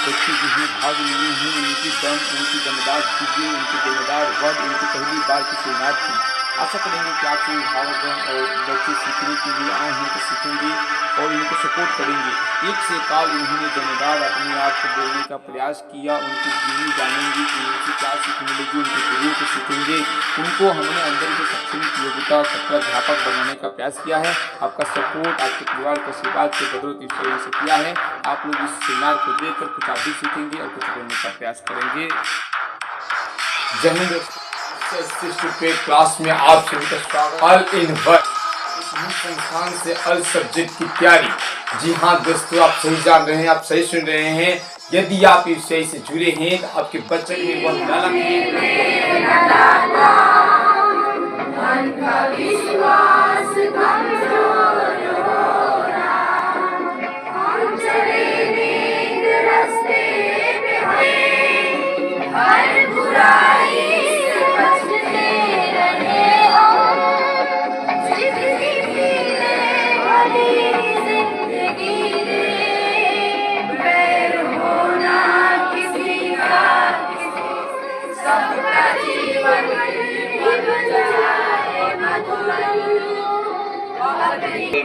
बच्चे जिन्हें भाग लिए हैं उनकी दम, उनकी दमदार चीज़ें, उनके दमदार वर्ड, उनकी पहली बार की सेनार थी। आशा करेंगे कि आपसे भावगण और बच्चे सीखने के लिए आए हैं तो सीखेंगे और इनको सपोर्ट करेंगे। एक से काल उन्होंने दमदार अपने आप को बोलने का प्रयास किया, उनकी जीवनी जानेंगे कि उनसे क्या सीखने लगी, उनके गुरुओं को सीखेंगे। उनको हमने अंदर के शैक्षणिक योग्यता अध्यापक बनाने का प्रयास किया है। आपका सपोर्ट, आपके परिवार का आशीर्वाद से बदौलत इस वजह से किया है। आप लोग इस सेमिनार को देखकर कुछ आप भी सीखेंगे और कुछ बोलने का प्रयास करेंगे। जय हिंद। क्लास में आप सभी का स्वागत। ऑल इन वन इस संस्थान से अल सब्जेक्ट की तैयारी। जी हाँ दोस्तों, आप सही जान रहे हैं, आप सही सुन रहे हैं। यदि आप इस विषय से जुड़े हैं तो आपके बच्चे में वह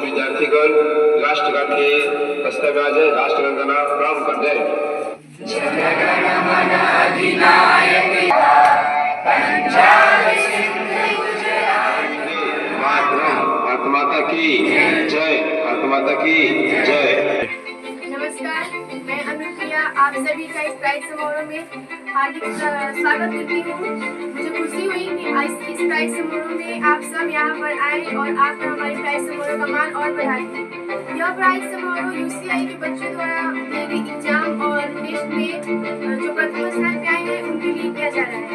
विद्यार्थीगण राष्ट्रगान के दस्तावेज राष्ट्रवंदना प्रारंभ कर दे। जनगणमन अधिनायक पंजाब सिंध गुजरात भारत माता की जय, भारत माता की जय। नमस्कार, मैं अनुप्रिया आप सभी का इस प्राइज समारोह में हार्दिक स्वागत करती हूँ। मुझे खुशी हुई कि आज इस प्राइज समारोह में आप सब यहाँ पर आए और आप हमारे प्राइज समारोह का मान और बढ़ाएं। यह प्राइज समारोह यूसीआई के बच्चों द्वारा दिए गए एग्जाम और टेस्ट में जो प्रथम स्थान पे आए हैं उनके लिए किया जा रहा है।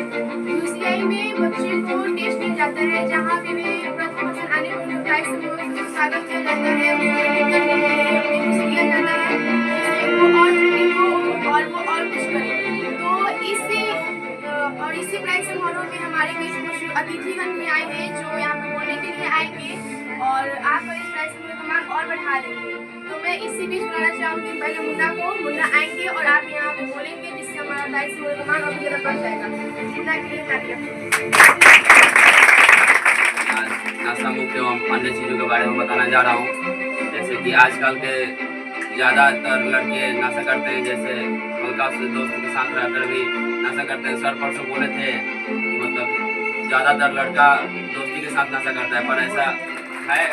यूसीआई में बच्चे को टेस्ट दिया जाता है जहाँ पे वे प्रथम स्थान आने पर प्राइज समारोह से स्वागत किया जाता है, किया जाता है और वो और कुछ करे। तो इसी प्राइज समारोह में हमारे बीच कुछ अतिथिगण भी आए हैं जो यहाँ पे बोलने के लिए आएंगे और आप इस प्राइज समारोह का मान और बढ़ा देंगे। तो मैं इसी बीच बुलाना चाहूँगी पहले मुन्ना आएंगे और आप यहाँ पे बोलेंगे जिससे हमारा प्राइज समारोह का मान और भी ज़्यादा बढ़ जाएगा। मुन्ना के लिए तालियां। नशा मुक्त एवं अन्य चीज़ों के बारे में बताना जा रहा हूँ। जैसे कि आजकल के ज़्यादातर लड़के नशा करते हैं, जैसे हल्का से दोस्तों के साथ रहकर भी नशा करते हैं। सर परसों बोले थे कि मतलब ज़्यादातर लड़का दोस्ती के साथ नशा करता है, पर ऐसा है।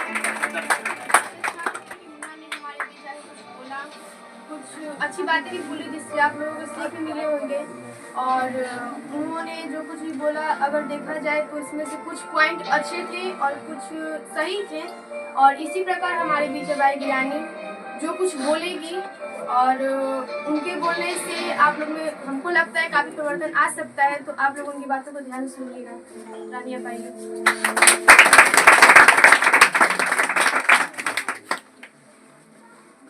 कुछ अच्छी बातें भी बोली जिससे आप लोगों को सीख मिले होंगे और उन्होंने जो कुछ भी बोला अगर देखा जाए तो इसमें से कुछ पॉइंट अच्छे थे और कुछ सही थे। और इसी प्रकार हमारे बीच भाई ज्ञानी जो कुछ बोलेगी और उनके बोलने से आप लोग में हमको लगता है काफ़ी परिवर्तन आ सकता है। तो आप लोग उनकी बातों को ध्यान से सुनिएगा। रानिया पाइए।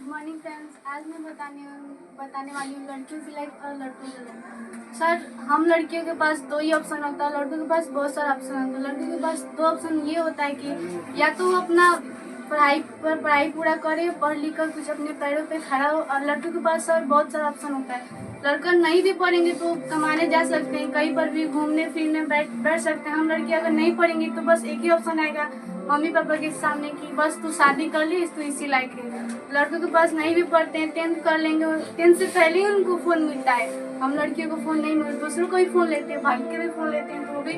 मॉर्निंग फ्रेंड्स, आज मैं बताने वाली हूँ लड़कियों की लाइफ और लड़कों की लाइफ। सर, हम लड़कियों के पास दो ही ऑप्शन होता है, लड़कों के पास बहुत सारा ऑप्शन होता है। लड़कों के पास दो ऑप्शन ये होता है कि या तो अपना पढ़ाई पूरा करे, पढ़ लिख कर कुछ अपने पैरों पे खड़ा हो, और लड़कों के पास सर बहुत सारा ऑप्शन होता है। लड़का नहीं भी पढ़ेंगे तो कमाने जा सकते हैं, कहीं पर भी घूमने फिरने बैठ सकते हैं। हम लड़के अगर नहीं पढ़ेंगे तो बस एक ही ऑप्शन आएगा मम्मी पापा के सामने कि बस तू शादी कर ली, तू इसी लायक है। लड़कों के पास नहीं भी पढ़ते हैं, 10th कर लेंगे, 10th से पहले ही उनको फ़ोन मिलता है। हम लड़कियों को फ़ोन नहीं मिलता, दूसरों को ही फ़ोन लेते हैं, भाई के भी फ़ोन लेते हैं। तो वो भी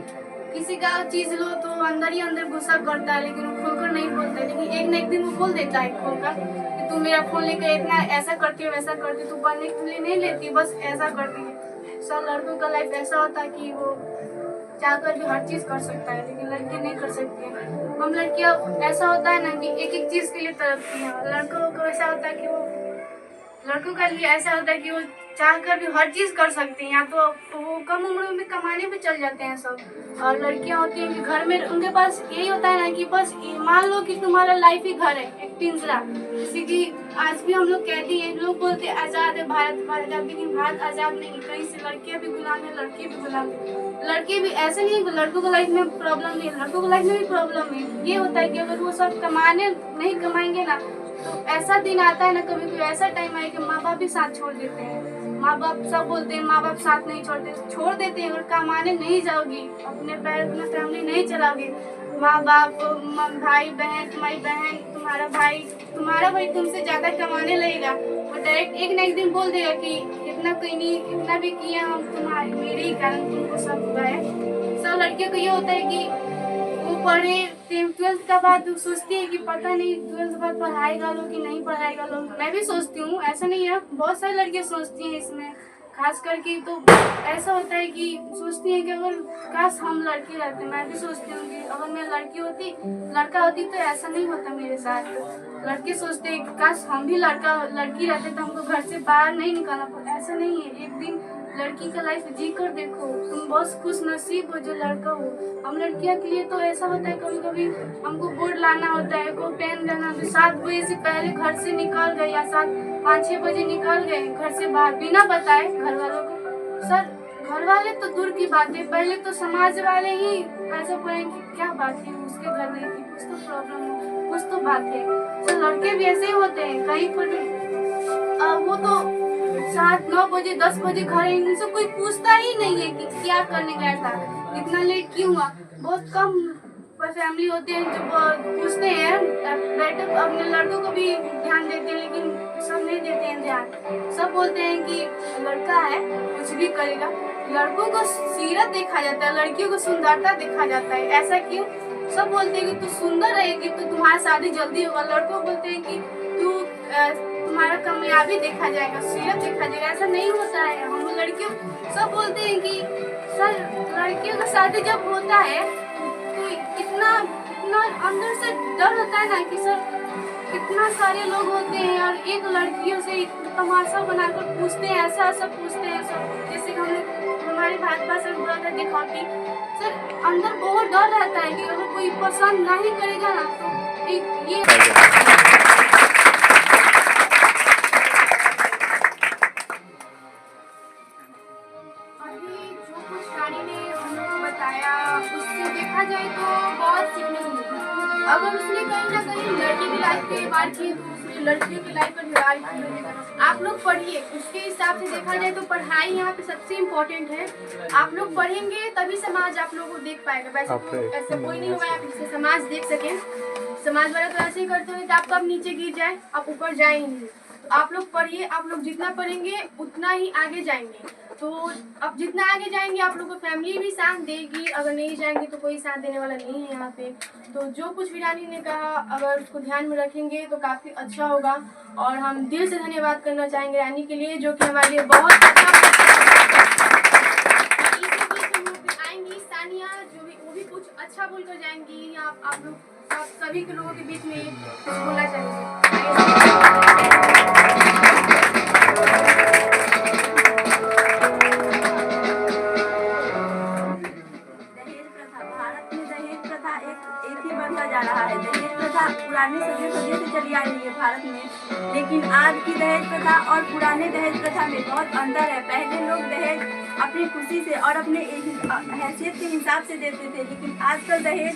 किसी का चीज़ लो तो अंदर ही अंदर गुस्सा करता है, लेकिन वो खोलकर नहीं बोलता है। लेकिन एक न एक दिन वो बोल देता है खोलकर कि तू मेरा फ़ोन लेकर इतना ऐसा करती हो, वैसा करती हो, तू पढ़ने के लिए नहीं लेती, बस ऐसा करती है। सर, लड़कों का लाइफ ऐसा होता है कि वो चाहकर भी हर चीज़ कर सकता है, लेकिन लड़के नहीं कर सकते हैं। हम लड़कियाँ ऐसा होता है ना कि एक एक चीज़ के लिए तड़पती हैं। लड़कों को ऐसा होता है कि लड़कों का लिए ऐसा होता है कि वो चाहकर भी हर चीज़ कर सकते हैं, या तो वो कम उम्र में कमाने भी चल जाते हैं सब। और लड़कियां होती हैं कि घर में उनके पास यही होता है ना कि बस मान लो कि तुम्हारा लाइफ ही घर है, एक पिंजरा। जैसे कि आज भी हम लोग कहते हैं, लोग बोलते हैं आज़ाद है भारत, आज़ाद, लेकिन भारत आज़ाद नहीं। कहीं से लड़कियाँ भी गुलाम है, लड़के भी गुलाम है। लड़के भी ऐसे नहीं है कि लड़कों को लाइफ में प्रॉब्लम नहीं है, लड़कों को लाइफ में भी प्रॉब्लम है। ये होता है कि अगर वो सब नहीं कमाएंगे ना तो ऐसा दिन आता है ना, कभी कोई ऐसा टाइम आए कि माँ बाप भी साथ छोड़ देते हैं। माँ बाप सब बोलते हैं माँ बाप साथ नहीं छोड़ देते हैं। और कमाने नहीं जाओगी, अपने पैर अपना फैमिली नहीं चलाओगे, माँ बाप भाई बहन, तुम्हारी बहन, तुम्हारा भाई तुमसे ज़्यादा कमाने लगेगा। वो डायरेक्ट एक ना एक दिन बोल देगा कि इतना कोई नहीं, इतना भी किया हम तुम्हारे मेरे ही कारण तुमको सब हुआ है। सब लड़कियों को ये होता है कि वो पढ़े 12th का बाद सोचती है कि पता नहीं 12th के बाद पढ़ाएगा लोग कि नहीं पढ़ाएगा लोग। मैं भी सोचती हूँ, ऐसा नहीं है, बहुत सारी लड़कियाँ सोचती हैं इसमें, खास करके तो ऐसा होता है कि सोचती हैं कि अगर काश हम लड़की रहते। मैं भी सोचती हूँ कि अगर मैं लड़का होती तो ऐसा नहीं होता मेरे साथ। लड़के सोचते हैं कि काश हम भी लड़की रहते तो हमको घर से बाहर नहीं निकालना पड़ता। ऐसा नहीं है, एक दिन लड़की का लाइफ जी कर देखो, तुम बहुत खुश नसीब हो जो लड़का हो। हम लड़कियां के लिए तो ऐसा होता है, कभी कभी हमको बोर्ड लाना होता है, को पेन लाना होता है, 7 बजे से पहले घर से निकल गए या 5-6 बजे निकल गए घर से बाहर बिना बताए घर वालों को। सर घर वाले तो दूर की बात है, पहले तो समाज वाले ही ऐसा बोलेंगे कि क्या बात है, उसके घर नहीं थी, कुछ तो प्रॉब्लम है, कुछ तो बात है। सर लड़के भी ऐसे ही होते हैं, कहीं पर वो तो 7-9 बजे 10 बजे घर इनसे कोई पूछता ही नहीं है कि क्या करने गया था, इतना लेट क्यों हुआ। बहुत कम फैमिली होते हैं जो पूछते हैं, बेटे अपने लड़कों को भी ध्यान देते हैं, लेकिन सब नहीं देते हैं ध्यान। सब बोलते हैं कि लड़का है कुछ भी करेगा। लड़कों को सीरत देखा जाता है, लड़कियों को सुंदरता देखा जाता है। ऐसा क्यों? सब बोलते हैं कि तू सुंदर रहेगी तो तुम्हारा शादी जल्दी होगा। लड़कों बोलते हैं कि तुम्हारा कामयाबी देखा जाएगा, सीरत देखा जाएगा। ऐसा नहीं होता है। हम लड़कियों सब बोलते हैं कि सर लड़कियों का शादी जब होता है तो इतना अंदर से डर होता है ना कि सर इतना सारे लोग होते हैं और एक लड़कियों से तमाशा बनाकर पूछते हैं, ऐसा पूछते हैं सब। जैसे हम लोग हमारे भाजपा से ब्रदर दिखाती, सर अंदर बहुत डर रहता है कि अगर कोई पसंद नहीं करेगा ना तो ये अभी जो कुछ रानी ने हम लोग को बताया उससे देखा जाए तो बहुत सीखने को मिलता है। अगर उसने कहीं ना कहीं लड़की की लाइफ पे वार की तो उसने लड़कियों की लाइफ पर वार की। आप लोग पढ़िए, उसके हिसाब से देखा जाए तो पढ़ाई यहाँ पे सबसे इम्पोर्टेंट है। आप लोग पढ़ेंगे तभी समाज आप लोगों को देख पाएगा। वैसे तो ऐसा कोई नहीं होगा जिससे समाज देख सके। समाज वाले तो ऐसे ही करते हैं कि आप कब नीचे गिर जाए आप ऊपर जाएंगे। तो आप लोग पढ़िए, आप लोग जितना पढ़ेंगे उतना ही आगे जाएंगे। तो अब जितना आगे जाएंगे आप लोग को फैमिली भी साथ देगी, अगर नहीं जाएंगे तो कोई साथ देने वाला नहीं है यहाँ पे। तो जो कुछ भी रानी ने कहा अगर उसको ध्यान में रखेंगे तो काफ़ी अच्छा होगा। और हम दिल से धन्यवाद करना चाहेंगे रानी के लिए, जो कि हमारे लिए बहुत अच्छा आएंगी। सानिया जो भी वो भी कुछ अच्छा बोलकर जाएंगी। आप लोग आप सभी के लोगों के बीच में कुछ बोलना चाहेंगे। पुरानी सदियों से चली आ रही है भारत में, लेकिन आज की दहेज प्रथा और पुराने दहेज प्रथा में बहुत अंतर है। पहले लोग दहेज अपनी खुशी से और अपने हैसियत के हिसाब से देते थे, लेकिन आजकल दहेज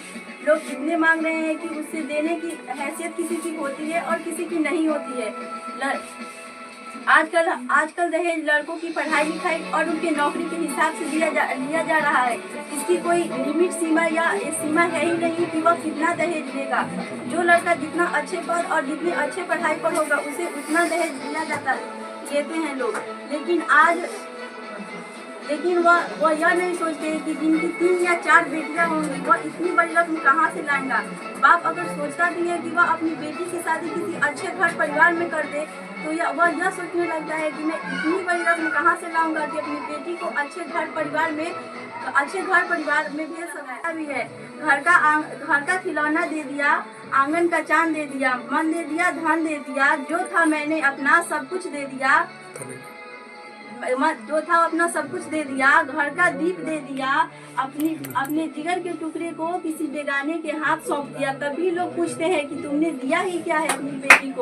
लोग इतने मांग रहे हैं कि उससे देने की हैसियत किसी की होती है और किसी की नहीं होती है। आजकल दहेज लड़कों की पढ़ाई लिखाई और उनकी नौकरी के हिसाब से लिया जा रहा है। इसकी कोई लिमिट सीमा या सीमा है ही नहीं कि वह कितना दहेज देगा। जो लड़का जितना अच्छे पद और जितनी अच्छे पढ़ाई पर होगा उसे उतना दहेज लेते हैं लोग। लेकिन वह यह नहीं सोचते कि जिनकी 3 या 4 बेटियां होंगी वह इतनी बड़ी रकम कहाँ से लाएगा। बाप अगर सोचता भी है कि वह अपनी बेटी की शादी किसी अच्छे घर परिवार में कर दे तो वह यह सोचने लगता है कि मैं इतनी बड़ी रकम कहाँ से लाऊंगा कि अपनी बेटी को अच्छे घर परिवार में भेज सकता भी है। घर का खिलौना दे दिया, आंगन का चांद दे दिया, मन दे दिया, धन दे दिया, जो था मैंने अपना सब कुछ दे दिया, सब कुछ दे दिया। घर का दीप दे दिया, अपने जिगर के टुकड़े को किसी बेगाने के हाथ सौंप दिया। तभी लोग पूछते हैं कि तुमने दिया ही क्या है अपनी बेटी को।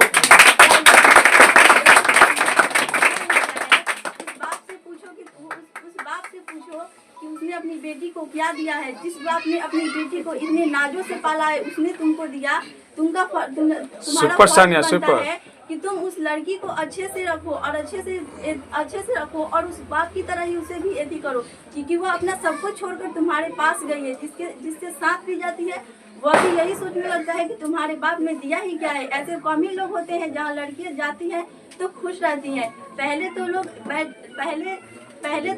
उस बाप से पूछो कि उसने अपनी बेटी बेटी को क्या दिया है। जिस बाप ने अपनी बेटी को इतने नाजों से पाला है उसने तुमको दिया। तुम्हारा फर्ज बनता है कि तुम उस लड़की को अच्छे से रखो और अच्छे से रखो और उस बाप की तरह ही उसे भी ऐसी करो, क्योंकि वो अपना सब कुछ छोड़कर तुम्हारे पास गई है। जिसके साथ भी जाती है वह भी यही सोचने लगता है कि तुम्हारे बाप ने दिया ही क्या है। ऐसे कम ही लोग होते हैं जहाँ लड़कियाँ जाती हैं तो खुश रहती हैं। पहले तो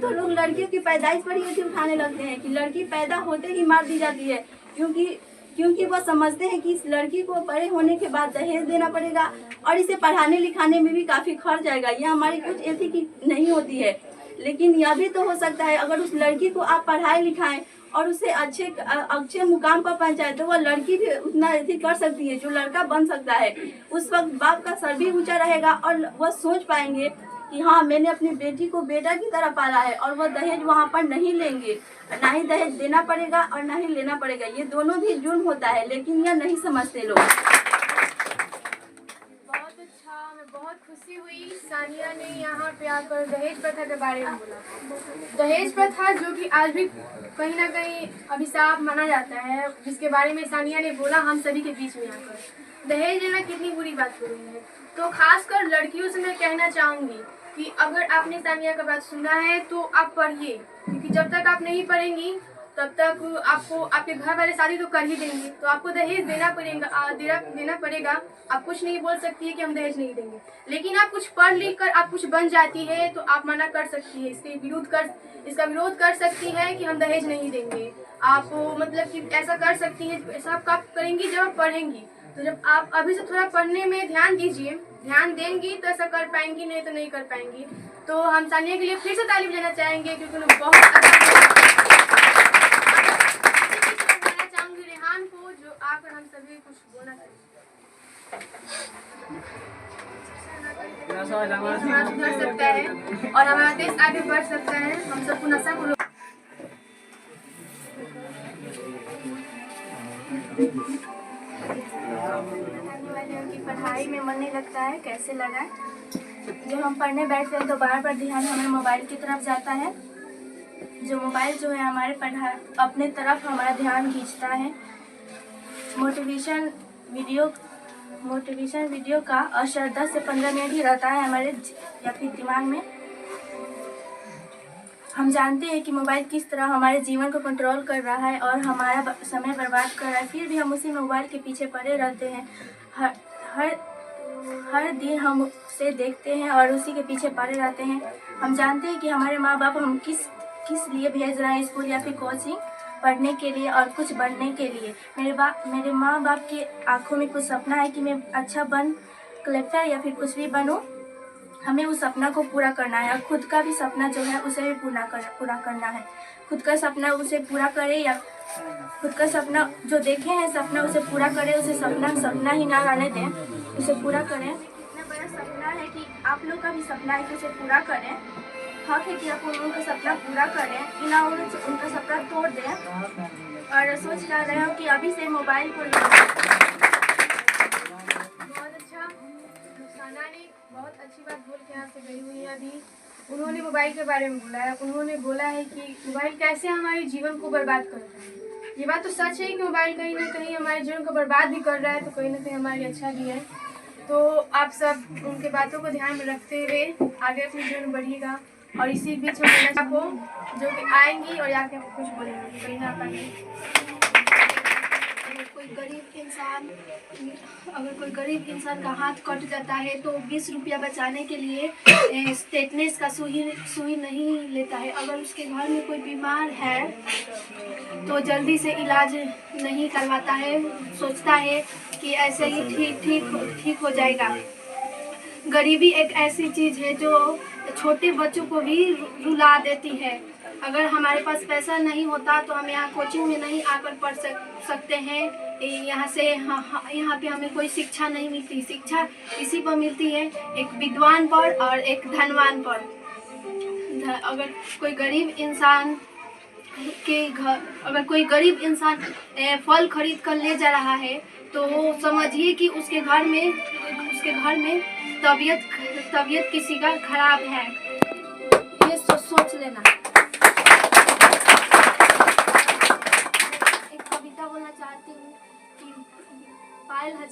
लोग लड़कियों की पैदाइश पर ही ऐसे उठाने लगते हैं कि लड़की पैदा होते ही मार दी जाती है, क्योंकि वह समझते हैं कि इस लड़की को बड़े होने के बाद दहेज देना पड़ेगा और इसे पढ़ाने लिखाने में भी काफ़ी खर्च आएगा। यह हमारी कुछ ऐसी की नहीं होती है, लेकिन यह भी तो हो सकता है अगर उस लड़की को आप पढ़ाए लिखाएं और उसे अच्छे मुकाम पर पहुंचाए तो वह लड़की भी उतना ऐसी कर सकती है जो लड़का बन सकता है। उस वक्त बाप का सर भी ऊंचा रहेगा और वह सोच पाएंगे कि हाँ, मैंने अपनी बेटी को बेटा की तरह पाला है और वह दहेज वहाँ पर नहीं लेंगे। ना ही दहेज देना पड़ेगा और ना ही लेना पड़ेगा, ये दोनों भी जुर्म होता है, लेकिन यह नहीं समझते लोग। बहुत अच्छा, मैं बहुत खुशी हुई सानिया ने यहाँ पे आकर दहेज प्रथा के बारे में बोला। दहेज प्रथा जो कि आज भी कहीं ना कहीं अभिशाप माना जाता है, जिसके बारे में सानिया ने बोला हम सभी के बीच में आकर। दहेज लेना कितनी बुरी बात हो रही है, तो खासकर लड़कियों से मैं कहना चाहूँगी कि अगर आपने सानिया का बात सुना है तो आप पढ़िए, क्योंकि जब तक आप नहीं पढ़ेंगी तब तक आपको आपके घर वाले शादी तो कर ही देंगे, तो आपको दहेज देना पड़ेगा। आप कुछ नहीं बोल सकती है कि हम दहेज नहीं देंगे, लेकिन आप कुछ पढ़ लिख कर आप कुछ बन जाती है तो आप मना कर सकती है, इसका विरोध कर सकती है कि हम दहेज नहीं देंगे। आप मतलब कि ऐसा कर सकती है, ऐसा आप कब करेंगी जब आप पढ़ेंगी। तो जब आप अभी से थोड़ा पढ़ने में ध्यान दीजिए, ध्यान देंगी तो ऐसा कर पाएंगी, नहीं तो नहीं कर पाएंगी। तो हम सानिया के लिए फिर से तारीफ लेना चाहेंगे, क्योंकि उन्होंने बहुत अच्छा चाहूँगी रेहान को, जो आकर हम सभी कुछ बोलना चाहिए, सुधर सकता है और हमारा देश आगे बढ़ सकता है। हम सबको नशा को की पढ़ाई में मन नहीं लगता है, कैसे लगा। जब हम पढ़ने बैठते हैं तो बार बार ध्यान हमारे मोबाइल की तरफ जाता है। जो मोबाइल जो है हमारे अपने तरफ हमारा ध्यान खींचता है। मोटिवेशन वीडियो का असर 10 से 15 मिनट ही रहता है हमारे या फिर दिमाग में। हम जानते हैं कि मोबाइल किस तरह हमारे जीवन को कंट्रोल कर रहा है और हमारा समय बर्बाद कर रहा है, फिर भी हम उसी मोबाइल के पीछे पड़े रहते हैं। हर दिन हम उसे देखते हैं और उसी के पीछे पड़े रहते हैं। हम जानते हैं कि हमारे माँ बाप हम किस लिए भेज रहे हैं स्कूल या फिर कोचिंग, पढ़ने के लिए और कुछ बनने के लिए। मेरे माँ बाप की आंखों में कुछ सपना है कि मैं अच्छा बन कलेक्टर या फिर कुछ भी बनूं। हमें उस सपना को पूरा करना है और खुद का भी सपना जो है उसे भी पूरा करना है। खुद का सपना उसे पूरा करे या खुद का सपना जो देखे हैं सपना उसे पूरा करे, उसे सपना ही ना रहने दें, उसे पूरा करें। इतना बड़ा सपना है कि आप लोग का भी सपना है कि उसे पूरा करें। हक है कि आप उनका सपना पूरा करें, ना उनका सपना तोड़ दें। और सोच रहे हो कि अभी से मोबाइल को बहुत अच्छा, रुखसाना ने बहुत अच्छी बात बोल के यहाँ से गई हुई है। अभी उन्होंने मोबाइल के बारे में बोला है। उन्होंने बोला है कि मोबाइल कैसे हमारे जीवन को बर्बाद कर रहा है। ये बात तो सच है कि मोबाइल कहीं ना कहीं हमारे जीवन को बर्बाद भी कर रहा है, तो कहीं ना कहीं हमारे लिए अच्छा भी है। तो आप सब उनके बातों को ध्यान में रखते हुए आगे अपने जीवन बढ़िएगा। और इसी बीच में आपको जो कि आएंगी और आके कुछ बोलेंगे, कहीं ना कहीं अगर कोई गरीब इंसान का हाथ कट जाता है तो 20 रुपया बचाने के लिए टेटनेस का सुई नहीं लेता है। अगर उसके घर में कोई बीमार है तो जल्दी से इलाज नहीं करवाता है, सोचता है कि ऐसे ही ठीक हो जाएगा। गरीबी एक ऐसी चीज़ है जो छोटे बच्चों को भी रुला देती है। अगर हमारे पास पैसा नहीं होता तो हम यहाँ कोचिंग में नहीं आकर पढ़ सकते हैं। यहाँ पे हमें कोई शिक्षा नहीं मिलती। शिक्षा इसी पर मिलती है, एक विद्वान पर और एक धनवान पर। अगर कोई गरीब इंसान फल खरीद कर ले जा रहा है तो समझिए कि उसके घर में तबीयत किसी का खराब है। ये सोच लेना।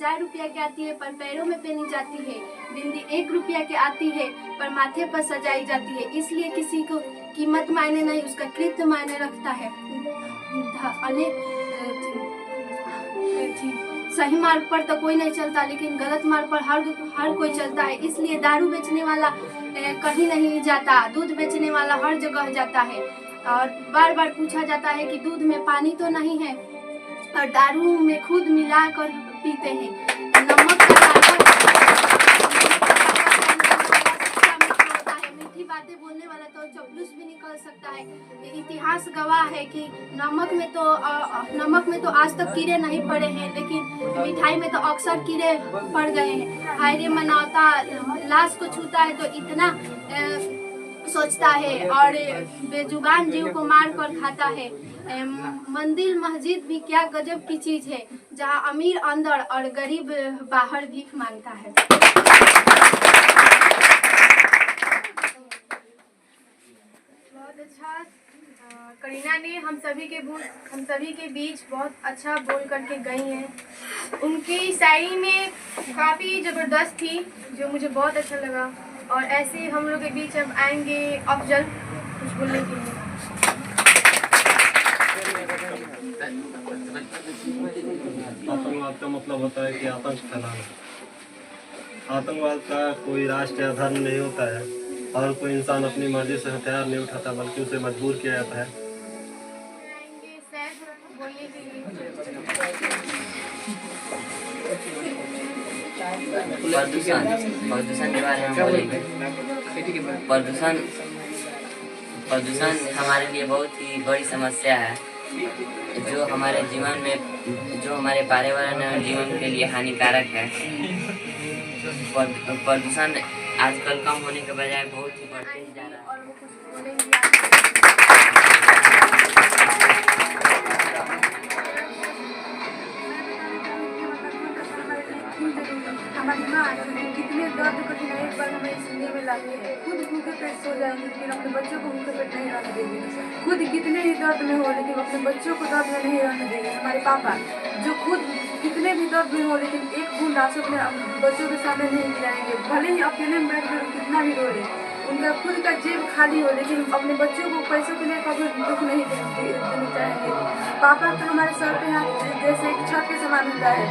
4 रुपया की आती है पर पैरों में पहनी जाती है। बिंदी 1 रुपया की आती है पर माथे पर सजाई जाती है। इसलिए किसी को कीमत मायने नहीं, उसका कृत्य मायने रखता है। सही मार्ग पर तो कोई नहीं चलता, लेकिन गलत मार्ग पर हर कोई चलता है। इसलिए दारू बेचने वाला कहीं नहीं जाता, दूध बेचने वाला हर जगह जाता है। और बार बार पूछा जाता है कि दूध में पानी तो नहीं है, और दारू में खुद मिला कर पीते हैं। नमक का मीठी बातें बोलने वाला तो चपलूस भी निकल सकता है। इतिहास गवाह है कि नमक में तो आज तक कीड़े नहीं पड़े हैं, लेकिन मिठाई में तो अक्सर कीड़े पड़ गए हैं। हाय रे मनावता लाश को छूता है तो इतना सोचता है, और बेजुबान जीव को मार कर खाता है। मंदिर मस्जिद भी क्या गजब की चीज है, जहाँ अमीर अंदर और गरीब बाहर भीख मांगता है। बहुत अच्छा करीना ने हम सभी के बीच बहुत अच्छा बोल करके गई हैं। उनकी शायरी में काफ़ी ज़बरदस्त थी, जो मुझे बहुत अच्छा लगा। और ऐसे हम लोग के बीच अब आएंगे अफजल कुछ बोलने के लिए। आतंकवाद का मतलब होता है कि आतंक फैलाना। आतंकवाद का कोई राष्ट्र या धर्म नहीं होता है, और कोई इंसान अपनी मर्जी से हथियार नहीं उठाता, बल्कि उसे मजबूर किया जाता है। आएंगे सैफ बोलने के लिए। प्रदूषण के बारे में बोलेंगे। प्रदूषण हमारे लिए बहुत ही बड़ी समस्या है, जो हमारे जीवन में, जो हमारे पर्यावरण और जीवन के लिए हानिकारक है। प्रदूषण आजकल कम होने के बजाय बहुत ही बढ़ते ही जा रहा है। और वो कुछ बोलेंगे। हमारी माँ कितने दर्द कठिनाई एक बार हमें सुनने में लाती है। खुद भूखे पेट सो जाएंगे, लेकिन अपने बच्चों को भूखे पेट नहीं रहने देंगे। खुद कितने ही दर्द में हो, लेकिन अपने बच्चों को दर्द में नहीं रहने देंगे। हमारे पापा जो खुद कितने भी दर्द में हो, लेकिन एक बूंद आंसू अपने बच्चों के सामने नहीं गिराएंगे। भले ही अकेले में बैठ कर कितना भी रो ले, उनका खुद का जेब खाली हो, लेकिन अपने बच्चों को पैसों के लिए कभी दुख नहीं देने चाहेंगे। पापा का हमारे सर पे हाथ जैसे एक छत के समान होता है।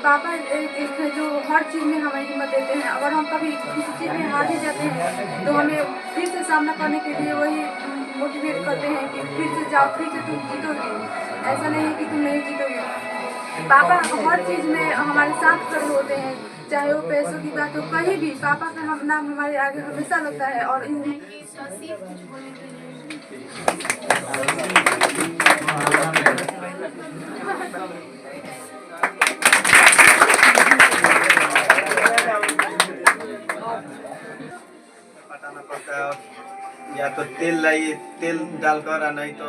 पापा एक है जो हर चीज़ में हमें हिम्मत देते हैं। अगर हम कभी किसी चीज़ में हार ही जाते हैं, तो हमें फिर से सामना करने के लिए वही मोटिवेट करते हैं कि फिर से जाओ, फिर से तुम जीतोगे। ऐसा नहीं है कि तुम नहीं जीतोगे। पापा हर चीज़ में हमारे साथ खड़े होते हैं, चाहे वो पैसों की बात हो, कहीं भी पापा का हम नाम हमारे आगे हमेशा लगता है। और पटाना पड़ता है, या तो तेल लाइए, तेल डालकर, नहीं तो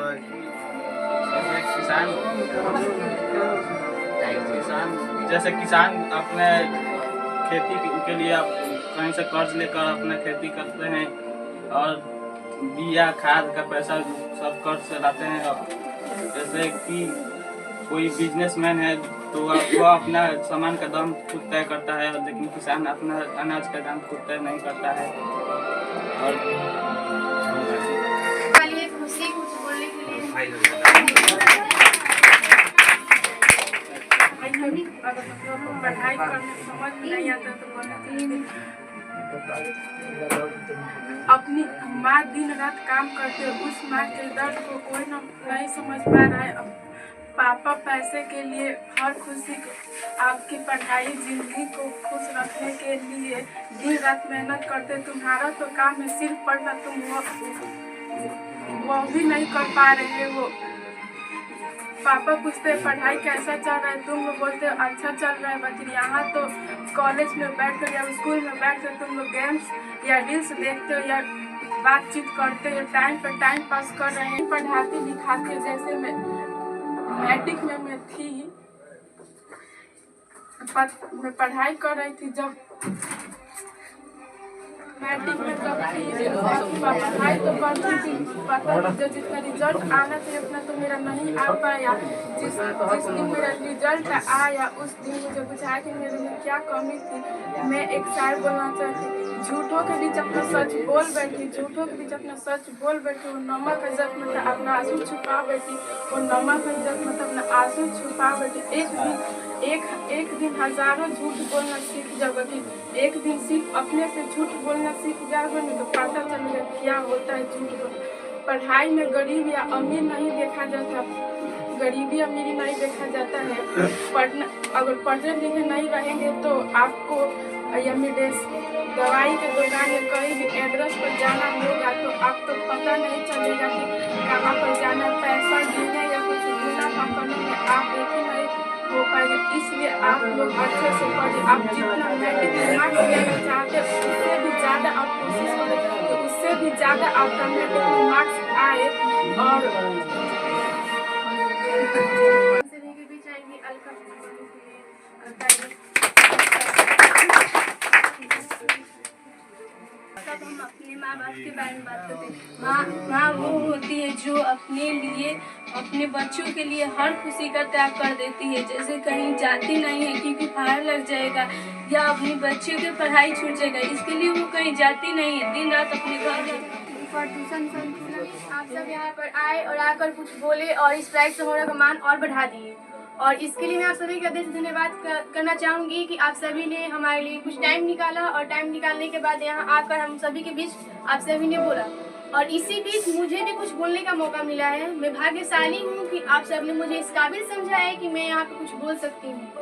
किसान अपने खेती के लिए आप कहीं से कर्ज लेकर अपना खेती करते हैं, और बिया खाद का पैसा सब कर्ज से लाते हैं। जैसे कि कोई बिजनेसमैन है तो वो अपना सामान का दाम खुद तय करता है, लेकिन किसान अपना अनाज का दाम खुद तय नहीं करता है। और खुशी कुछ बोलने के लिए। अगर पढ़ाई करने समझ में नहीं आता तो अपनी माँ दिन रात काम करते, उस माँ के दर्द को कोई नहीं समझ पा रहा है। पापा पैसे के लिए हर खुशी आपकी पढ़ाई जिंदगी को खुश रखने के लिए दिन रात मेहनत करते। तुम्हारा तो काम है सिर्फ पढ़ना, तुम वो भी नहीं कर पा रहे हो। पापा पूछते पढ़ाई कैसा चल रहा है, तुम लोग बोलते अच्छा चल रहा है। बच्चे यहाँ तो कॉलेज में बैठ कर या स्कूल में बैठ कर तुम लोग गेम्स या रील्स देखते हो या बातचीत करते हो, टाइम पर टाइम पास कर रहे हैं। पढ़ाते लिखाते, जैसे मैं मैट्रिक में मैं थी, मैं पढ़ाई कर रही थी, जब मैट्रिक में जब थी पढ़ाई तो पढ़ती थी, पता जो जितना रिजल्ट आना चाहिए उतना तो मेरा नहीं आ पाया। जिस दिन मेरा रिजल्ट आया उस दिन मुझे बुझाया कि मेरे में क्या कमी थी। मैं एक शायर बोलना चाहती, झूठों के बीच अपना सच बोल बैठी, झूठों के बीच अपना सच बोल बैठी। वो नमक है जख्म था अपना आंसू छुपा बैठी, वो नमक है जख्म था अपना आंसू छुपा बैठी। एक दिन हजारों झूठ बोलना सीख जाओगी, एक दिन सिर्फ अपने से झूठ बोलना सीख जाओगे नहीं तो पता चलेगा क्या होता है झूठ बोलना। पढ़ाई में गरीब या अमीर नहीं देखा जाता, गरीबी अमीरी नहीं देखा जाता है। पढ़ना अगर पढ़े लिखे नहीं रहेंगे तो आपको दवाई के दुकान या कहीं भी एड्रेस पर जाना होगा तो आपको पता नहीं चलेगा कि कहाँ पर जाना, पैसा देने या कुछ मुनाफा करने में आप एक ही नहीं हो पाएगा। इसलिए आप लोग अच्छे से पढ़े, आप जितना मैट्रिक मार्क्स लेना चाहते हैं उससे भी ज़्यादा आप कोशिश करें तो उससे भी ज़्यादा आपका मैट्रिक में मार्क्स आए। और के बीच आएंगी तब हम अपने माँ बाप के बारे में बात करते हैं। माँ वो होती है जो अपने लिए अपने बच्चों के लिए हर खुशी का त्याग कर देती है। जैसे कहीं जाती नहीं है क्योंकि फायर लग जाएगा या अपने बच्चे की पढ़ाई छूट जाएगा, इसके लिए वो कहीं जाती नहीं है, दिन रात अपने घर आप सब यहाँ पर आए और आकर कुछ बोले और इस प्राइज समारोह का मान और बढ़ा दिए। और इसके लिए मैं आप सभी का दिल से धन्यवाद करना चाहूँगी कि आप सभी ने हमारे लिए कुछ टाइम निकाला और टाइम निकालने के बाद यहाँ आकर हम सभी के बीच आप सभी ने बोला और इसी बीच मुझे भी कुछ बोलने का मौका मिला है। मैं भाग्यशाली हूँ कि आप सब ने मुझे इस काबिल समझा है कि मैं यहाँ पे कुछ बोल सकती हूँ।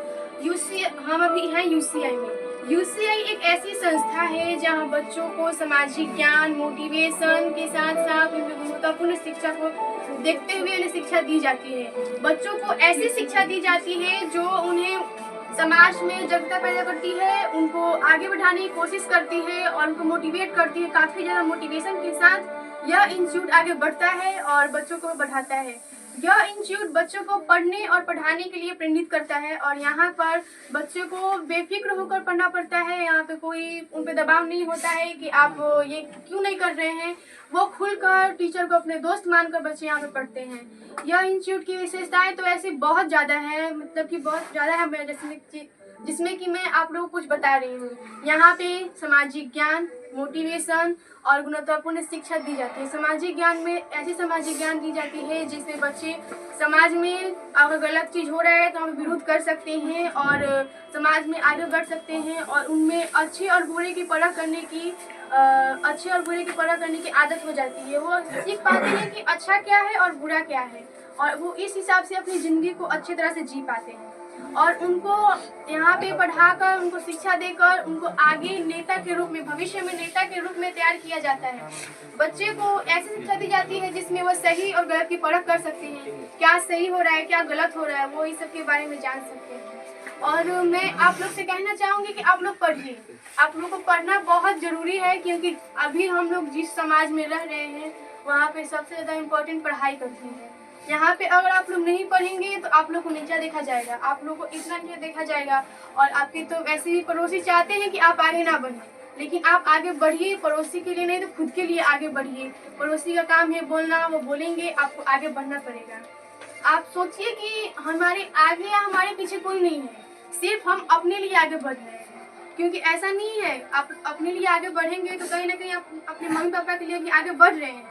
हम अभी हैं यूसीआई में। यूसीआई एक ऐसी संस्था है जहाँ बच्चों को सामाजिक ज्ञान, मोटिवेशन के साथ साथ उनकी गुणवत्तापूर्ण शिक्षा को देखते हुए उन्हें शिक्षा दी जाती है। बच्चों को ऐसी शिक्षा दी जाती है जो उन्हें समाज में जागरूकता पैदा करती है, उनको आगे बढ़ाने की कोशिश करती है और उनको मोटिवेट करती है। काफ़ी ज़्यादा मोटिवेशन के साथ यह इंस्टीट्यूट आगे बढ़ता है और बच्चों को बढ़ाता है। यह इंस्टीट्यूट बच्चों को पढ़ने और पढ़ाने के लिए प्रेरित करता है और यहाँ पर बच्चों को बेफिक्र होकर पढ़ना पड़ता है। यहाँ पे कोई उन पे दबाव नहीं होता है कि आप ये क्यों नहीं कर रहे हैं। वो खुलकर टीचर को अपने दोस्त मानकर बच्चे यहाँ पे पढ़ते हैं। यह इंस्टीट्यूट की विशेषताएं तो ऐसी बहुत ज़्यादा है, मतलब कि बहुत ज़्यादा है, जिसमें कि मैं आप लोगों को कुछ बता रही हूँ। यहाँ पे सामाजिक ज्ञान, मोटिवेशन और गुणवत्तापूर्ण शिक्षा दी जाती है। सामाजिक ज्ञान में ऐसी सामाजिक ज्ञान दी जाती है जिससे बच्चे समाज में अगर गलत चीज़ हो रहा है तो हम विरोध कर सकते हैं और समाज में आगे बढ़ सकते हैं और उनमें अच्छे और बुरे की परख करने की आदत हो जाती है। वो सीख पाते हैं कि अच्छा क्या है और बुरा क्या है और वो इस हिसाब से अपनी ज़िंदगी को अच्छी तरह से जी पाते हैं। और उनको यहाँ पे पढ़ाकर, उनको शिक्षा देकर उनको आगे नेता के रूप में, भविष्य में नेता के रूप में तैयार किया जाता है। बच्चे को ऐसी शिक्षा दी जाती है जिसमें वो सही और गलत की परख कर सकते हैं, क्या सही हो रहा है, क्या गलत हो रहा है, वो इस सब के बारे में जान सकते हैं। और मैं आप लोग से कहना चाहूँगी कि आप लोग पढ़िए। आप लोग को पढ़ना बहुत ज़रूरी है क्योंकि अभी हम लोग जिस समाज में रह रहे हैं वहाँ पे सबसे ज़्यादा इम्पोर्टेंट पढ़ाई करती है। यहाँ पे अगर आप लोग नहीं पढ़ेंगे तो आप लोग को नीचा देखा जाएगा, आप लोग को इतना नीचा देखा जाएगा और आपके तो वैसे भी पड़ोसी चाहते हैं कि आप आगे ना बढ़ें, लेकिन आप आगे बढ़िए। पड़ोसी के लिए नहीं तो खुद के लिए आगे बढ़िए। पड़ोसी का काम है बोलना, वो बोलेंगे, आपको आगे बढ़ना पड़ेगा। आप सोचिए कि हमारे आगे या हमारे पीछे कोई नहीं है, सिर्फ हम अपने लिए आगे बढ़ रहे हैं। क्योंकि ऐसा नहीं है, आप अपने लिए आगे बढ़ेंगे तो कहीं ना कहीं आप अपने मम्मी पापा के लिए भी आगे बढ़ रहे हैं,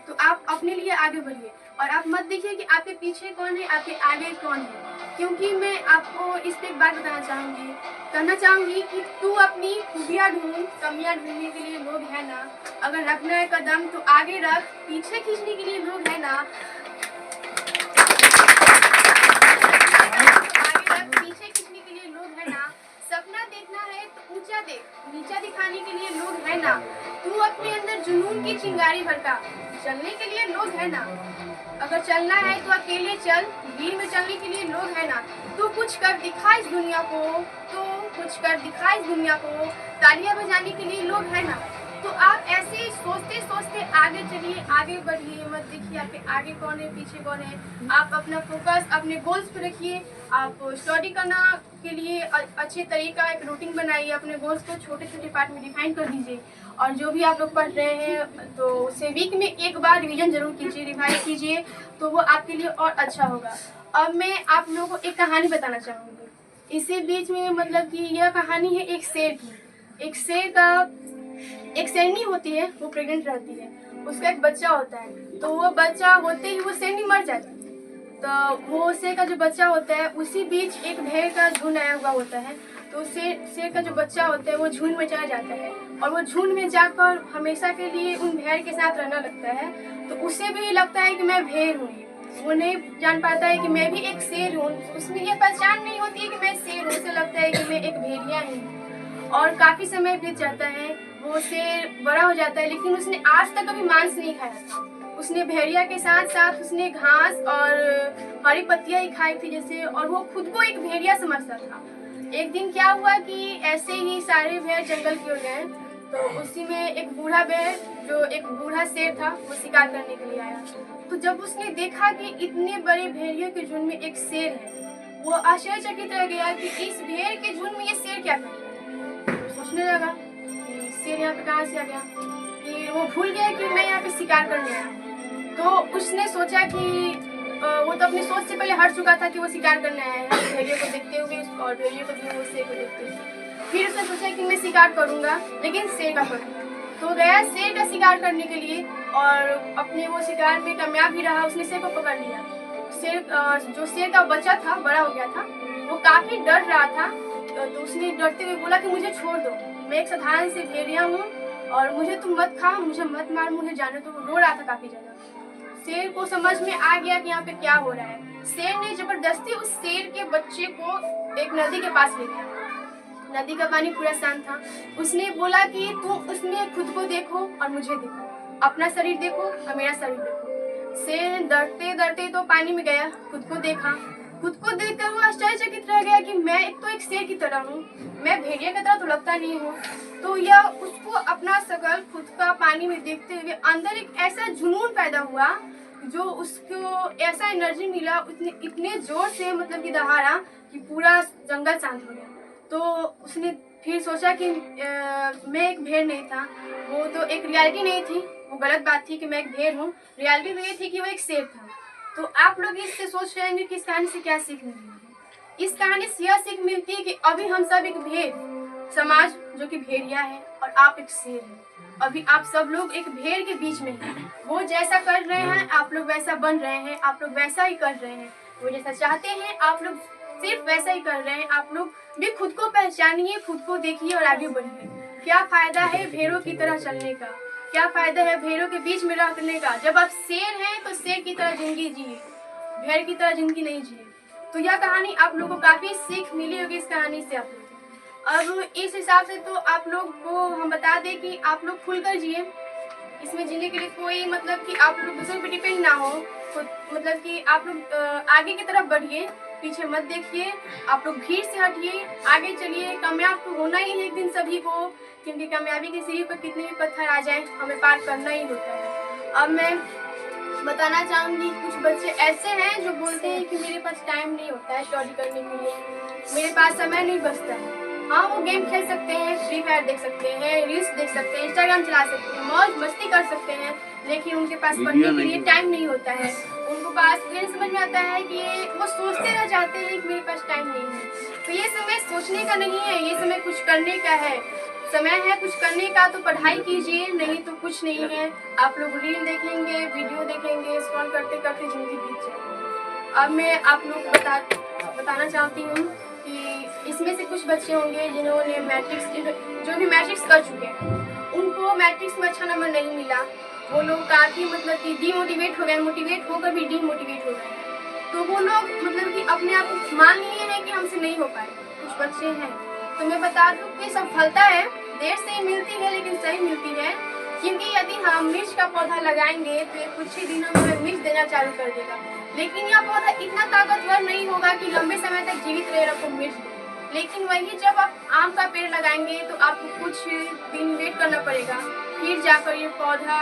तो आप अपने लिए आगे बढ़िए और आप मत देखिए कि आपके पीछे कौन है, आपके आगे कौन है। क्योंकि मैं आपको इस पर एक बात कहना चाहूँगी कि तू अपनी खूबियाँ ढूंढ, कमियाँ ढूंढने के लिए लोग हैं ना। अगर रखना है कदम तो आगे रख, पीछे खींचने के लिए लोग हैं ना। पीछे खींचने के लिए लोग हैं ना। सपना देखना है तो ऊंचा देख, नीचा दिखाने के लिए लोग हैं ना। तू अपने अंदर जुनून की चिंगारी भड़का, चलने के लिए लोग हैं ना। अगर चलना है तो अकेले चल, भीड़ में चलने के लिए लोग हैं ना। तू कुछ कर दिखा इस दुनिया को, तालियां बजाने के लिए लोग हैं ना। तो आप ऐसे सोचते सोचते आगे चलिए, आगे बढ़िए, मत देखिए आपके आगे कौन है, पीछे कौन है। आप अपना फोकस अपने गोल्स पे रखिए। आप स्टडी करना के लिए अच्छे तरीका एक रूटीन बनाइए, अपने गोल्स को छोटे छोटे पार्ट में डिफाइन कर दीजिए और जो भी आप लोग पढ़ रहे हैं तो उसे वीक में एक बार रिवीजन जरूर कीजिए, रिवाइज कीजिए, तो वो आपके लिए और अच्छा होगा। अब मैं आप लोगों को एक कहानी बताना चाहूँगी। इसी बीच में मतलब कि यह कहानी है एक शेर की। एक शेरनी होती है, वो प्रेग्नेंट रहती है, उसका एक बच्चा होता है। तो वो बच्चा होते ही वो शेरनी मर जाती है। तो वो शेर का जो बच्चा होता है, उसी बीच एक भेड़ का झुंड आया हुआ होता है। तो शेर का जो बच्चा होता है वो झुंड में चला जाता है और वो झुंड में जाकर हमेशा के लिए उन भेड़ के साथ रहना लगता है। तो उसे भी लगता है कि मैं भेड़ हूँ, वो नहीं जान पाता है कि मैं भी एक शेर हूँ। उसमें ये पहचान नहीं होती है कि मैं शेर हूँ, उसे लगता है कि मैं एक भेड़िया ही हूँ। और काफ़ी समय बीत जाता है, वो शेर बड़ा हो जाता है, लेकिन उसने आज तक कभी मांस नहीं खाया था। उसने भेड़िया के साथ साथ उसने घास और हरी पत्तियाँ ही खाई थी जैसे, और वो खुद को एक भेड़िया समझता था। एक दिन क्या हुआ कि ऐसे ही सारे भेड़ जंगल की ओर गए, तो उसी में एक बूढ़ा भेड़ जो एक बूढ़ा शेर था वो शिकार करने के लिए आया। तो जब उसने देखा कि इतने बड़े भेड़ियों के झुंड में एक शेर है, वो आश्चर्यचकित रह गया कि इस भेड़ के झुंड में ये शेर क्या कर रहा है। सोचने लगा कि शेर यहाँ पे कहाँ से आ गया, कि वो भूल गया कि मैं यहाँ पे शिकार करने आया। तो उसने सोचा कि वो तो अपनी सोच से पहले हट चुका था कि वो शिकार करने आया है, भेड़ियों को देखते हुए और भेड़ियों को भी वो शेर को देखते हुए। फिर उसने सोचा कि मैं शिकार करूँगा, लेकिन शेर का करूँगा। तो गया शेर का शिकार करने के लिए और अपने वो शिकार में कामयाब भी रहा, उसने शेर को पकड़ लिया। जो शेर का बच्चा था, बड़ा हो गया था, वो काफ़ी डर रहा था। तो उसने डरते हुए बोला कि मुझे छोड़ दो, मैं एक साधारण से भेड़िया हूँ और मुझे तुम मत खा, मुझे मत मार, मुझे जाने दो। वो रो रहा था काफ़ी ज़्यादा। शेर को समझ में आ गया कि यहाँ पे क्या हो रहा है। शेर ने जबरदस्ती उस शेर के बच्चे को एक नदी के पास ले गया। नदी का पानी पूरा शांत था। उसने बोला कि तुम उसमें खुद को देखो और मुझे देखो, अपना शरीर देखो और मेरा शरीर देखो। शेर डरते डरते तो पानी में गया, खुद को देखा। खुद को देखकर वो आश्चर्यचकित रह गया कि मैं तो एक शेर की तरह हूँ, मैं भेड़िया की तरह तो लगता नहीं हूँ। तो यह उसको अपना शकल खुद का पानी में देखते हुए अंदर एक ऐसा जुनून पैदा हुआ, जो उसको ऐसा एनर्जी मिला, इतने जोर से मतलब कि दहाड़ा कि पूरा जंगल शांत हो गया। तो उसने फिर सोचा कि मैं एक भेड़ नहीं था, वो तो एक रियलिटी नहीं थी, वो गलत बात थी कि मैं एक भेड़ हूँ। रियलिटी तो ये थी कि वो एक शेर था। तो आप लोग इससे सोच रहे होंगे कि इस कहानी से क्या सीख मिलती है। इस कहानी से यह सीख मिलती है कि अभी हम सब एक भेड़ समाज जो कि भेड़िया है और आप एक शेर हैं। अभी आप सब लोग एक भेड़ के बीच में हैं। वो जैसा कर रहे हैं आप लोग वैसा बन रहे हैं, आप लोग वैसा ही कर रहे हैं। वो जैसा चाहते हैं आप लोग सिर्फ वैसा ही कर रहे हैं। आप लोग भी खुद को पहचानिए, खुद को देखिए और आगे बढ़िए। क्या फायदा है भेड़ों की तरह चलने का, क्या फायदा है भेड़ों के बीच में रहने का। जब आप शेर हैं तो शेर की तरह जिंदगी जिए, भेड़ की तरह जिंदगी नहीं जिए। तो यह कहानी आप लोगों को काफ़ी सीख मिली होगी इस कहानी से आप लोग। अब इस हिसाब से तो आप लोग को हम बता दें कि आप लोग खुलकर जिए। इसमें जीने के लिए कोई मतलब कि आप लोग दूसरों पर डिपेंड ना हो, मतलब कि आप लोग आगे की तरफ बढ़िए, पीछे मत देखिए। आप लोग भीड़ से हटिए, आगे चलिए। कामयाब तो होना ही है एक दिन सभी को, क्योंकि कामयाबी की सीढ़ी पर कितने भी पत्थर आ जाए हमें पार करना ही होता है। अब मैं बताना चाहूँगी, कुछ बच्चे ऐसे हैं जो बोलते हैं कि मेरे पास टाइम नहीं होता है स्टडी करने के लिए, मेरे पास समय नहीं बचता है। हाँ, वो गेम खेल सकते हैं, फ्री फायर देख सकते हैं, रील्स देख सकते हैं, इंस्टाग्राम चला सकते हैं, मौज मस्ती कर सकते हैं, लेकिन उनके पास पढ़ने के लिए टाइम नहीं होता है। उनको पास ये समझ में आता है कि वो सोचते रह जाते हैं कि मेरे पास टाइम नहीं है। तो ये समय सोचने का नहीं है, ये समय कुछ करने का है। समय है कुछ करने का, तो पढ़ाई कीजिए, नहीं तो कुछ नहीं है। आप लोग रील देखेंगे, वीडियो देखेंगे, स्क्रॉल करते करते जिंदगी बीत जाएगी। अब मैं आप लोग बताना चाहती हूँ कि इसमें से कुछ बच्चे होंगे जिन्होंने जो भी मैट्रिक्स कर चुके हैं, उनको मैट्रिक्स में अच्छा नंबर नहीं मिला। वो लोग काफ़ी मतलब कि डीमोटिवेट हो गए, मोटिवेट होकर भी डीमोटिवेट हो गए। तो वो लोग मतलब कि अपने आप को मान लिए हैं कि हमसे नहीं हो पाए। कुछ बच्चे हैं, तो मैं बता दूँ कि सफलता है देर से ही मिलती है, लेकिन सही मिलती है। क्योंकि यदि हम मिर्च का पौधा लगाएंगे तो ये कुछ ही दिनों में मिर्च देना चालू कर देगा, लेकिन यह पौधा इतना ताकतवर नहीं होगा कि लंबे समय तक जीवित रहे आपको मिर्च दे। लेकिन वही जब आप आम का पेड़ लगाएंगे तो आपको कुछ दिन वेट करना पड़ेगा, फिर जाकर ये पौधा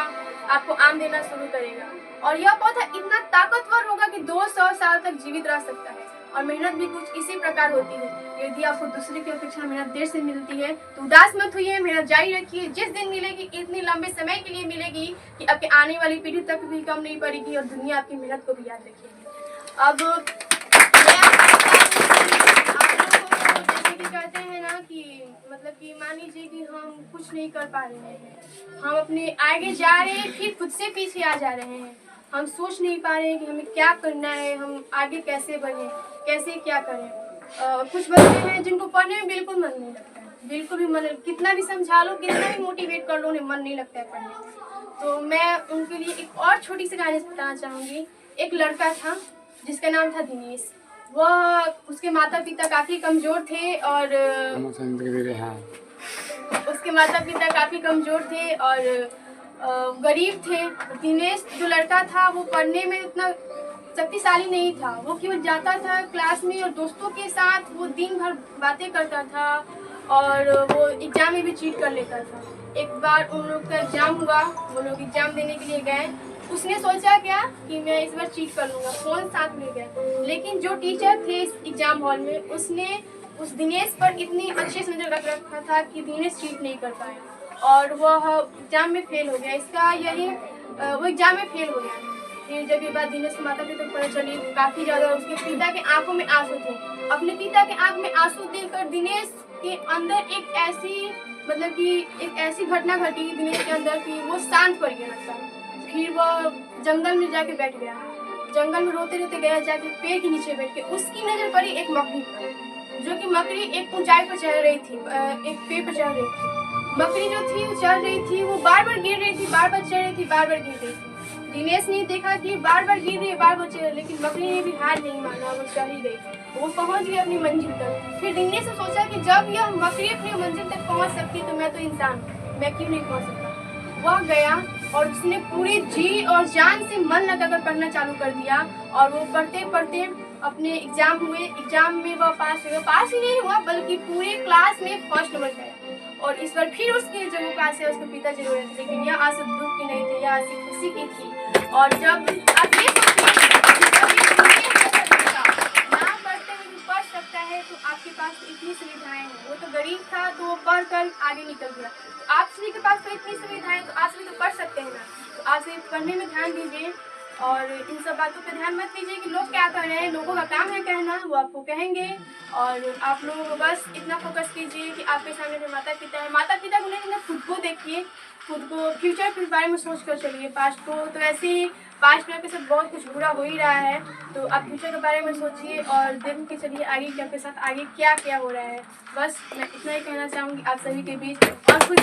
आपको आम देना शुरू करेगा। और यह पौधा इतना ताकतवर होगा कि 200 साल तक जीवित रह सकता है। और मेहनत भी कुछ इसी प्रकार होती है। यदि आपको दूसरे की अपेक्षा मेहनत देर से मिलती है तो उदास मत होइए, मेहनत जारी रखिए। जिस दिन मिलेगी इतनी लंबे समय के लिए मिलेगी कि आपके आने वाली पीढ़ी तक भी कम नहीं पड़ेगी और दुनिया आपकी मेहनत को भी याद रखेगी। अब जैसे कि कहते हैं ना कि मतलब कि मान लीजिए कि हम कुछ नहीं कर पा रहे हैं, हम अपने आगे जा रहे हैं फिर खुद से पीछे आ जा रहे हैं, हम सोच नहीं पा रहे हैं कि हमें क्या करना है, हम आगे कैसे बढ़ें, कैसे क्या करें। कुछ बच्चे हैं जिनको पढ़ने में बिल्कुल मन नहीं लगता है, बिल्कुल भी मन, कितना भी समझा लो, कितना भी मोटिवेट कर लो, उन्हें मन नहीं लगता है पढ़ने में। तो मैं उनके लिए एक और छोटी सी कहानी बताना चाहूँगी। एक लड़का था जिसका नाम था दिनेश। वह, उसके माता पिता काफ़ी कमज़ोर थे और उसके माता पिता काफ़ी कमज़ोर थे और गरीब थे। दिनेश जो लड़का था वो पढ़ने में उतना शक्तिशाली नहीं था, वो केवल जाता था क्लास में और दोस्तों के साथ वो दिन भर बातें करता था और वो एग्ज़ाम में भी चीट कर लेता था। एक बार उन लोग का एग्ज़ाम हुआ, वो लोग एग्ज़ाम देने के लिए गए। उसने सोचा क्या कि मैं इस बार चीट कर लूँगा, फ़ोन साथ में गया। लेकिन जो टीचर थे इस एग्ज़ाम हॉल में, उसने उस दिनेश पर इतनी अच्छे से नज़र रख रखा था कि दिनेश चीट नहीं कर पाया और वह एग्ज़ाम में फेल हो गया। इसका यही वो एग्ज़ाम में फेल हो गया। फिर जब ये बात दिनेश के माता पिता को पता चली, काफ़ी ज़्यादा उसके पिता के आंखों में आंसू थे। अपने पिता के आंख में आंसू देखकर दिनेश के अंदर एक ऐसी घटना घटी दिनेश के अंदर कि वो शांत पड़ गया लगता। फिर वह जंगल में जाके बैठ गया, जंगल में रोते रोते गया, जाके पेड़ के नीचे बैठ के उसकी नज़र पड़ी एक मकड़ी पर, जो कि मकड़ी एक ऊंचाई पर चढ़ रही थी, एक पेड़ पर चढ़ रही थी। मकड़ी जो थी वो चढ़ रही थी, वो बार बार गिर रही थी, बार बार चढ़ रही थी, बार बार गिर रही थी। दिनेश ने देखा कि बार बार गिर रही है, बार बार चढ़ रही, लेकिन मकड़ी ने भी हार नहीं माना, वो चढ़ ही गई। वो पहुंच गई अपनी मंजिल तक। फिर दिनेश ने सोचा कि जब यह मकड़ी अपनी मंजिल तक पहुंच सकती तो मैं तो इंसान हूं, मैं क्यों नहीं पहुंच सकता। वह गया और उसने पूरी जी और जान से मन लगाकर पढ़ना चालू कर दिया और वो पढ़ते पढ़ते अपने एग्जाम हुए। एग्जाम में वह पास हुआ, पास ही नहीं हुआ बल्कि पूरे क्लास में फर्स्ट नंबर गया। और इस बार फिर उसके जब वो पास है, उसके पिताजी रो रहे थे, लेकिन यह आंसू दुख की नहीं थी, यह आंसू खुशी की थी। और जब आप ये सोचिए ना पढ़ते हुए भी पढ़ सकता है तो आपके पास तो इतनी सुविधाएं हैं। वो तो गरीब था तो वो पढ़ कर आगे निकल गया। तो आप सभी के पास तो इतनी सुविधाएं, तो आप सभी तो पढ़ सकते हैं ना। तो आप सभी पढ़ने में ध्यान दीजिए और इन सब बातों पर ध्यान मत दीजिए कि लोग क्या कर रहे हैं। लोगों का काम है कहना, वो आपको कहेंगे और आप लोगों को बस इतना फोकस कीजिए कि आपके सामने जो माता पिता है, माता पिता को नहीं, खुद को देखिए, खुद को फ्यूचर के बारे में सोच कर चलिए। पास्ट को तो ऐसे ही पास्ट में आपके साथ बहुत कुछ बुरा हो ही रहा है, तो आप फ्यूचर के बारे में सोचिए और देख के चलिए आगे कि आपके साथ आगे क्या क्या हो रहा है। बस मैं इतना ही कहना चाहूँगी आप सभी के बीच। और कुछ